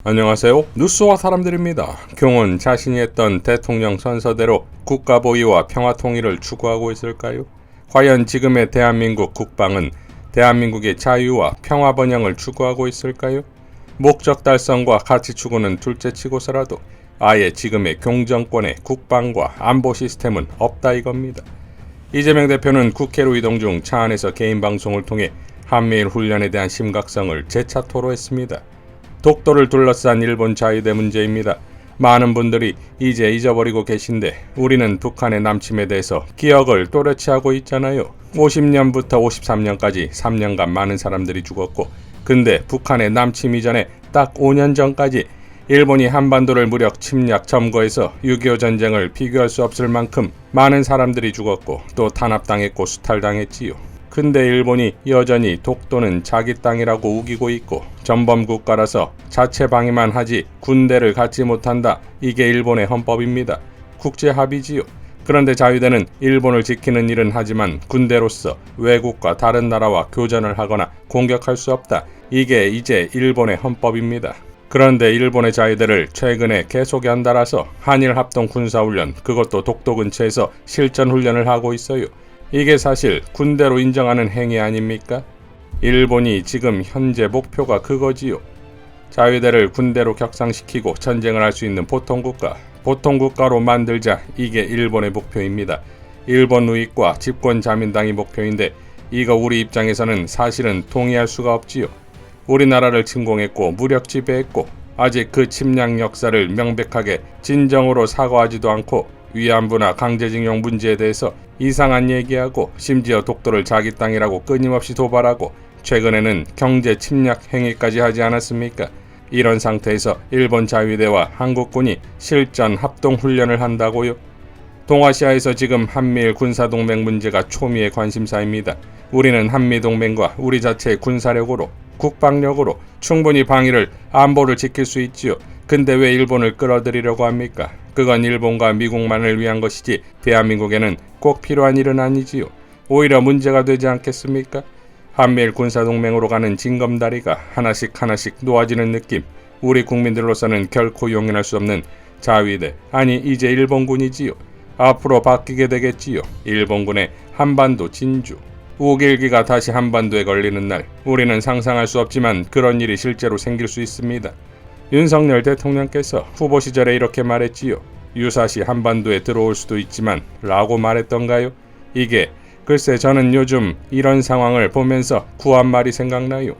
안녕하세요. 뉴스와 사람들입니다. 경은 자신이 했던 대통령 선서대로 국가 보위와 평화 통일을 추구하고 있을까요? 과연 지금의 대한민국 국방은 대한민국의 자유와 평화 번영을 추구하고 있을까요? 목적 달성과 가치 추구는 둘째치고서라도 아예 지금의 경정권의 국방과 안보 시스템은 없다 이겁니다. 이재명 대표는 국회로 이동 중 차 안에서 개인 방송을 통해 한미일 훈련에 대한 심각성을 재차 토로했습니다. 독도를 둘러싼 일본 자유대 문제입니다. 많은 분들이 이제 잊어버리고 계신데 우리는 북한의 남침에 대해서 기억을 또렷이 하고 있잖아요. 50년부터 53년까지 3년간 많은 사람들이 죽었고, 근데 북한의 남침 이전에 딱 5년 전까지 일본이 한반도를 무력 침략 점거해서 6.25 전쟁을 비교할 수 없을 만큼 많은 사람들이 죽었고 또 탄압당했고 수탈당했지요. 근데 일본이 여전히 독도는 자기 땅이라고 우기고 있고 전범 국가라서 자체 방위만 하지 군대를 갖지 못한다. 이게 일본의 헌법입니다. 국제 합의지요. 그런데 자유대는 일본을 지키는 일은 하지만 군대로서 외국과 다른 나라와 교전을 하거나 공격할 수 없다. 이게 이제 일본의 헌법입니다. 그런데 일본의 자유대를 최근에 계속 연달아서 한일 합동 군사훈련, 그것도 독도 근처에서 실전훈련을 하고 있어요. 이게 사실 군대로 인정하는 행위 아닙니까? 일본이 지금 현재 목표가 그거지요. 자유대를 군대로 격상시키고 전쟁을 할 수 있는 보통국가로 만들자. 이게 일본의 목표입니다. 일본 우익과 집권 자민당이 목표인데 이거 우리 입장에서는 사실은 동의할 수가 없지요. 우리나라를 침공했고 무력 지배했고 아직 그 침략 역사를 명백하게 진정으로 사과하지도 않고 위안부나 강제징용 문제에 대해서 이상한 얘기하고 심지어 독도를 자기 땅이라고 끊임없이 도발하고 최근에는 경제 침략 행위까지 하지 않았습니까? 이런 상태에서 일본 자유대와 한국군이 실전 합동훈련을 한다고요? 동아시아에서 지금 한미일 군사동맹 문제가 초미의 관심사입니다. 우리는 한미동맹과 우리 자체의 군사력으로 국방력으로 충분히 방위를 안보를 지킬 수 있지요. 근데 왜 일본을 끌어들이려고 합니까? 그건 일본과 미국만을 위한 것이지 대한민국에는 꼭 필요한 일은 아니지요. 오히려 문제가 되지 않겠습니까? 한미일 군사동맹으로 가는 징검다리가 하나씩 놓아지는 느낌. 우리 국민들로서는 결코 용인할 수 없는 자위대, 아니 이제 일본군이지요. 앞으로 바뀌게 되겠지요. 일본군의 한반도 진주. 우길기가 다시 한반도에 걸리는 날, 우리는 상상할 수 없지만 그런 일이 실제로 생길 수 있습니다. 윤석열 대통령께서 후보 시절에 이렇게 말했지요. 유사시 한반도에 들어올 수도 있지만 라고 말했던가요? 이게 글쎄 저는 요즘 이런 상황을 보면서 구한 말이 생각나요.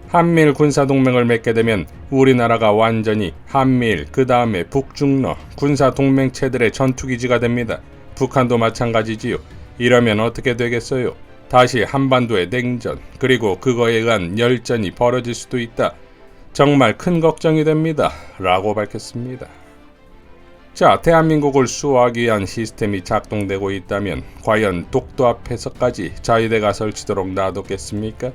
한미일 군사동맹을 맺게 되면 우리나라가 완전히 한미일 그 다음에 북중러 군사동맹체들의 전투기지가 됩니다. 북한도 마찬가지지요. 이러면 어떻게 되겠어요? 다시 한반도의 냉전 그리고 그거에 의한 열전이 벌어질 수도 있다. 정말 큰 걱정이 됩니다. 라고 밝혔습니다. 자, 대한민국을 수호하기 위한 시스템이 작동되고 있다면 과연 독도 앞에서까지 자유대가 설치도록 놔뒀겠습니까?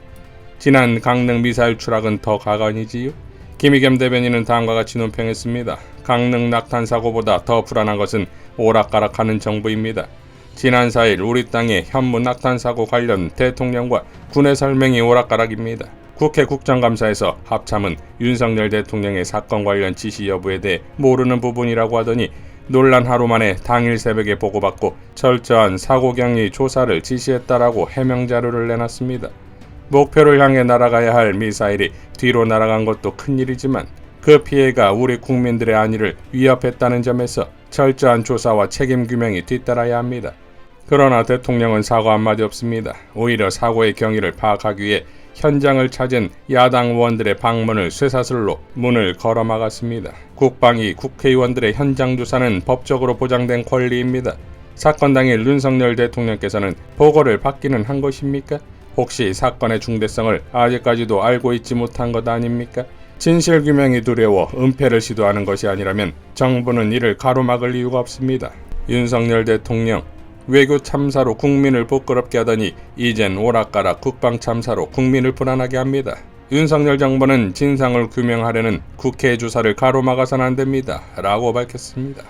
지난 강릉 미사일 추락은 더 가관이지요. 김의겸 대변인은 다음과 같이 논평했습니다. 강릉 낙탄 사고보다 더 불안한 것은 오락가락하는 정부입니다. 지난 4일 우리 땅의 현무 낙탄 사고 관련 대통령과 군의 설명이 오락가락입니다. 국회 국정감사에서 합참은 윤석열 대통령의 사건 관련 지시 여부에 대해 모르는 부분이라고 하더니 논란 하루 만에 당일 새벽에 보고받고 철저한 사고경위 조사를 지시했다라고 해명 자료를 내놨습니다. 목표를 향해 날아가야 할 미사일이 뒤로 날아간 것도 큰일이지만 그 피해가 우리 국민들의 안위를 위협했다는 점에서 철저한 조사와 책임 규명이 뒤따라야 합니다. 그러나 대통령은 사과 한마디 없습니다. 오히려 사고의 경위를 파악하기 위해 현장을 찾은 야당 의원들의 방문을 쇠사슬로 문을 걸어막았습니다. 국방위 국회의원들의 현장 조사는 법적으로 보장된 권리입니다. 사건 당일 윤석열 대통령께서는 보고를 받기는 한 것입니까? 혹시 사건의 중대성을 아직까지도 알고 있지 못한 것 아닙니까? 진실규명이 두려워 은폐를 시도하는 것이 아니라면 정부는 이를 가로막을 이유가 없습니다. 윤석열 대통령 외교 참사로 국민을 부끄럽게 하더니 이젠 오락가락 국방 참사로 국민을 불안하게 합니다. 윤석열 정부는 진상을 규명하려는 국회 조사를 가로막아서는 안 됩니다. 라고 밝혔습니다.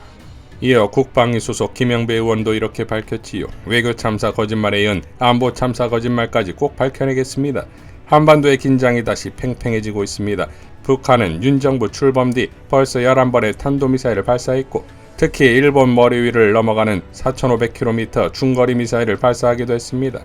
이어 국방위 소속 김영배 의원도 이렇게 밝혔지요. 외교 참사 거짓말에 이은 안보 참사 거짓말까지 꼭 밝혀내겠습니다. 한반도의 긴장이 다시 팽팽해지고 있습니다. 북한은 윤 정부 출범 뒤 벌써 11번의 탄도미사일을 발사했고 특히 일본 머리 위를 넘어가는 4,500km 중거리 미사일을 발사하기도 했습니다.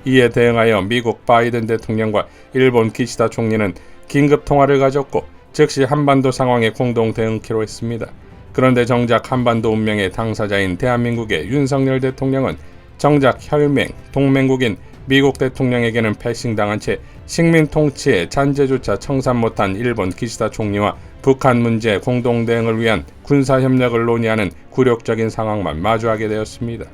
이에 대응하여 미국 바이든 대통령과 일본 기시다 총리는 긴급 통화를 가졌고 즉시 한반도 상황에 공동 대응키로 했습니다. 그런데 정작 한반도 운명의 당사자인 대한민국의 윤석열 대통령은 정작 혈맹, 동맹국인 미국 대통령에게는 패싱당한 채 식민 통치의 잔재조차 청산 못한 일본 기시다 총리와 북한 문제 공동 대응을 위한 군사협력을 논의하는 굴욕적인 상황만 마주하게 되었습니다.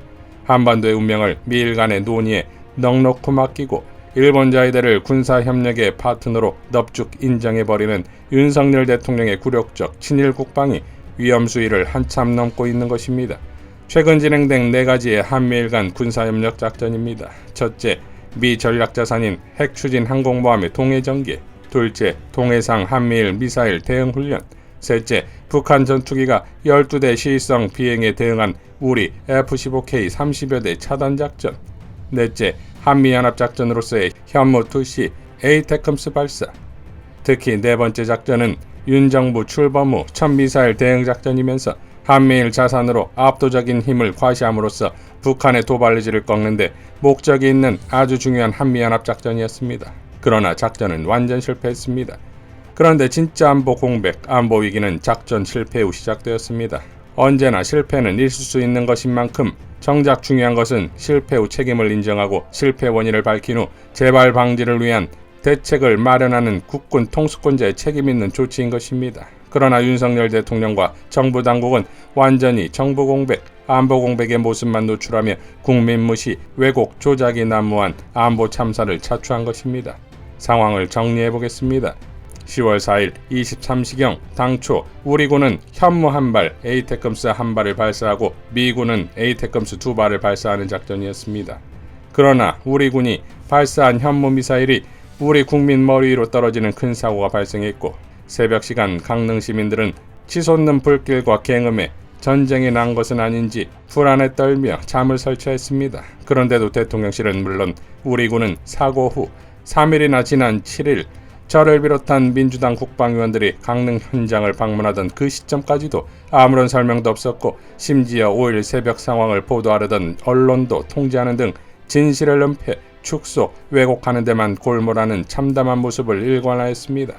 한반도의 운명을 미일 간의 논의에 넉넉히 맡기고 일본 자위대를 군사협력의 파트너로 넙죽 인정해버리는 윤석열 대통령의 굴욕적 친일 국방이 위험 수위를 한참 넘고 있는 것입니다. 최근 진행된 4가지의 한미일 간 군사협력 작전입니다. 첫째, 미 전략자산인 핵추진 항공모함의 동해전개. 둘째, 동해상 한미일 미사일 대응훈련. 셋째, 북한 전투기가 12대 시위성 비행에 대응한 우리 F-15K 30여 대 차단작전. 넷째, 한미연합작전으로서의 현무2C 에이테컴스 발사. 특히 4번째 작전은 윤 정부 출범 후 첫 미사일 대응작전이면서 한미일 자산으로 압도적인 힘을 과시함으로써 북한의 도발의지를 꺾는데 목적이 있는 아주 중요한 한미연합작전이었습니다. 그러나 작전은 완전 실패했습니다. 그런데 진짜 안보 공백, 안보 위기는 작전 실패 후 시작되었습니다. 언제나 실패는 있을 수 있는 것인 만큼 정작 중요한 것은 실패 후 책임을 인정하고 실패 원인을 밝힌 후 재발 방지를 위한 대책을 마련하는 국군 통수권자의 책임 있는 조치인 것입니다. 그러나 윤석열 대통령과 정부 당국은 완전히 정부 공백, 안보 공백의 모습만 노출하며 국민 무시, 왜곡, 조작이 난무한 안보 참사를 자초한 것입니다. 상황을 정리해보겠습니다. 10월 4일 23시경 당초 우리군은 현무 한 발, 에이테컴스 한 발을 발사하고 미군은 에이테컴스 2발을 발사하는 작전이었습니다. 그러나 우리군이 발사한 현무 미사일이 우리 국민 머리 위로 떨어지는 큰 사고가 발생했고 새벽 시간 강릉 시민들은 치솟는 불길과 굉음에 전쟁이 난 것은 아닌지 불안에 떨며 잠을 설치했습니다. 그런데도 대통령실은 물론 우리군은 사고 후 3일이나 지난 7일 저를 비롯한 민주당 국방위원들이 강릉 현장을 방문하던 그 시점까지도 아무런 설명도 없었고 심지어 5일 새벽 상황을 보도하려던 언론도 통제하는 등 진실을 은폐, 축소, 왜곡하는 데만 골몰하는 참담한 모습을 일관하였습니다.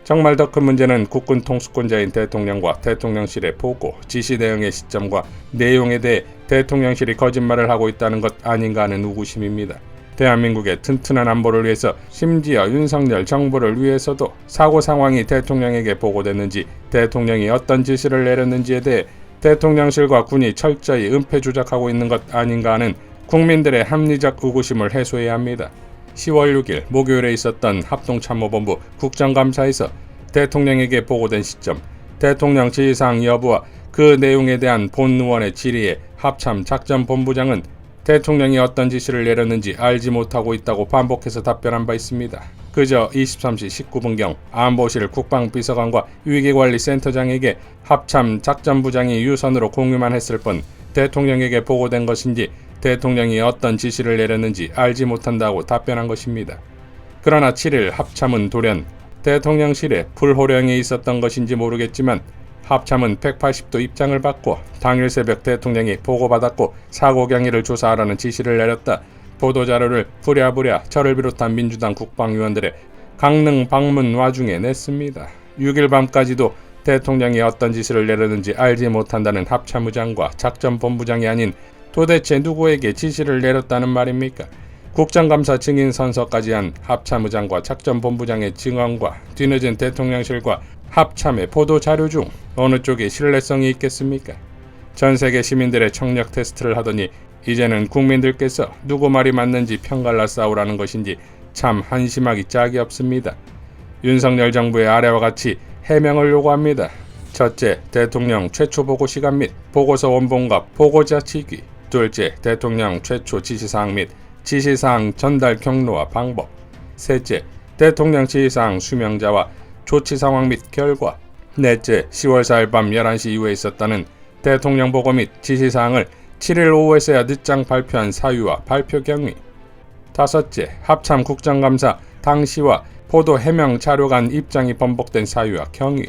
정말 더 큰 문제는 국군 통수권자인 대통령과 대통령실의 보고, 지시 대응의 시점과 내용에 대해 대통령실이 거짓말을 하고 있다는 것 아닌가 하는 의구심입니다. 대한민국의 튼튼한 안보를 위해서 심지어 윤석열 정부를 위해서도 사고 상황이 대통령에게 보고됐는지 대통령이 어떤 지시를 내렸는지에 대해 대통령실과 군이 철저히 은폐 조작하고 있는 것 아닌가 하는 국민들의 합리적 의구심을 해소해야 합니다. 10월 6일 목요일에 있었던 합동참모본부 국정감사에서 대통령에게 보고된 시점, 대통령 지시사항 여부와 그 내용에 대한 본 의원의 질의에 합참 작전본부장은 대통령이 어떤 지시를 내렸는지 알지 못하고 있다고 반복해서 답변한 바 있습니다. 그저 23시 19분경 안보실 국방비서관과 위기관리센터장에게 합참 작전부장이 유선으로 공유만 했을 뿐 대통령에게 보고된 것인지 대통령이 어떤 지시를 내렸는지 알지 못한다고 답변한 것입니다. 그러나 7일 합참은 돌연 대통령실에 불호령이 있었던 것인지 모르겠지만 합참은 180도 입장을 받고 당일 새벽 대통령이 보고받았고 사고 경위를 조사하라는 지시를 내렸다. 보도자료를 부랴부랴 저를 비롯한 민주당 국방위원들의 강릉 방문 와중에 냈습니다. 6일 밤까지도 대통령이 어떤 지시를 내렸는지 알지 못한다는 합참의장과 작전본부장이 아닌 도대체 누구에게 지시를 내렸다는 말입니까? 국정감사 증인 선서까지 한 합참의장과 작전본부장의 증언과 뒤늦은 대통령실과 합참의 보도자료 중 어느 쪽에 신뢰성이 있겠습니까? 전 세계 시민들의 청력 테스트를 하더니 이제는 국민들께서 누구 말이 맞는지 편갈라 싸우라는 것인지 참 한심하기 짝이 없습니다. 윤석열 정부의 아래와 같이 해명을 요구합니다. 첫째, 대통령 최초 보고 시간 및 보고서 원본과 보고자 치기. 둘째, 대통령 최초 지시사항 및 지시사항 전달 경로와 방법. 셋째, 대통령 지시사항 수명자와 조치 상황 및 결과. 넷째, 10월 4일 밤 11시 이후에 있었다는 대통령 보고 및 지시사항을 7일 오후에서야 늦장 발표한 사유와 발표 경위. 다섯째, 합참 국정감사 당시와 포도 해명 자료 간 입장이 번복된 사유와 경위.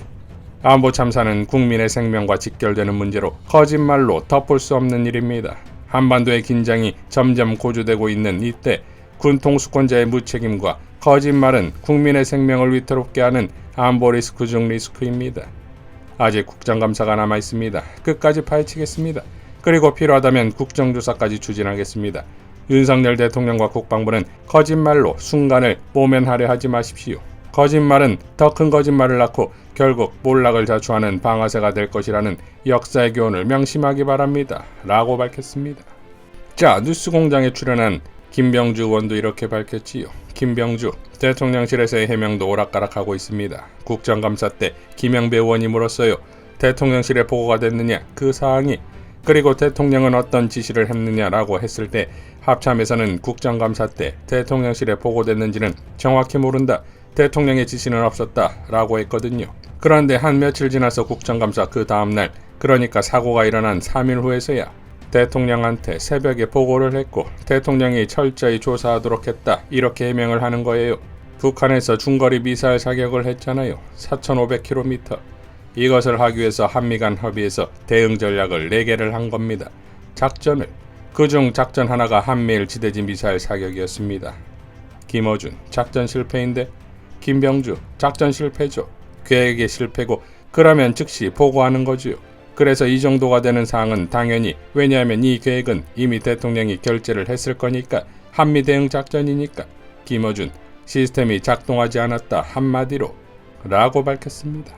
안보 참사는 국민의 생명과 직결되는 문제로 거짓말로 덮을 수 없는 일입니다. 한반도의 긴장이 점점 고조되고 있는 이때 군 통수권자의 무책임과 거짓말은 국민의 생명을 위태롭게 하는 안보 리스크 중 리스크입니다. 아직 국정감사가 남아 있습니다. 끝까지 파헤치겠습니다. 그리고 필요하다면 국정조사까지 추진하겠습니다. 윤석열 대통령과 국방부는 거짓말로 순간을 모면하려 하지 마십시오. 거짓말은 더 큰 거짓말을 낳고 결국 몰락을 자초하는 방아쇠가 될 것이라는 역사의 교훈을 명심하기 바랍니다. 라고 밝혔습니다. 자, 뉴스공장에 출연한 김병주 의원도 이렇게 밝혔지요. 김병주, 대통령실에서의 해명도 오락가락하고 있습니다. 국정감사 때 김영배 의원이 물었어요. 대통령실에 보고가 됐느냐, 그 사항이. 그리고 대통령은 어떤 지시를 했느냐라고 했을 때 합참에서는 국정감사 때 대통령실에 보고됐는지는 정확히 모른다. 대통령의 지시는 없었다 라고 했거든요. 그런데 한 며칠 지나서 국정감사 그 다음날, 그러니까 사고가 일어난 3일 후에서야 대통령한테 새벽에 보고를 했고 대통령이 철저히 조사하도록 했다, 이렇게 해명을 하는 거예요. 북한에서 중거리 미사일 사격을 했잖아요. 4,500km. 이것을 하기 위해서 한미 간 협의에서 대응 전략을 4개를 한 겁니다. 작전을. 그중 작전 하나가 한미일 지대지 미사일 사격이었습니다. 김어준, 작전 실패인데? 김병주, 작전 실패죠. 계획의 실패고, 그러면 즉시 보고하는 거지요. 그래서 이 정도가 되는 사항은 당연히, 왜냐하면 이 계획은 이미 대통령이 결재를 했을 거니까, 한미 대응 작전이니까. 김어준, 시스템이 작동하지 않았다, 한마디로 라고 밝혔습니다.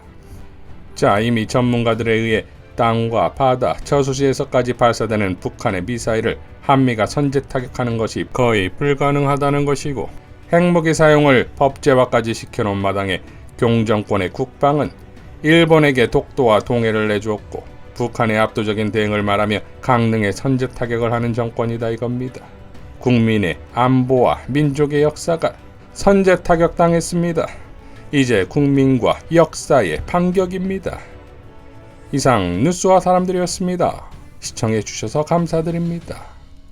자, 이미 전문가들에 의해 땅과 바다, 저수지에서까지 발사되는 북한의 미사일을 한미가 선제 타격하는 것이 거의 불가능하다는 것이고, 핵무기 사용을 법제화까지 시켜놓은 마당에 경정권의 국방은 일본에게 독도와 동해를 내주었고 북한의 압도적인 대응을 말하며 강릉에 선제 타격을 하는 정권이다 이겁니다. 국민의 안보와 민족의 역사가 선제 타격당했습니다. 이제 국민과 역사의 반격입니다. 이상 뉴스와 사람들이었습니다. 시청해주셔서 감사드립니다.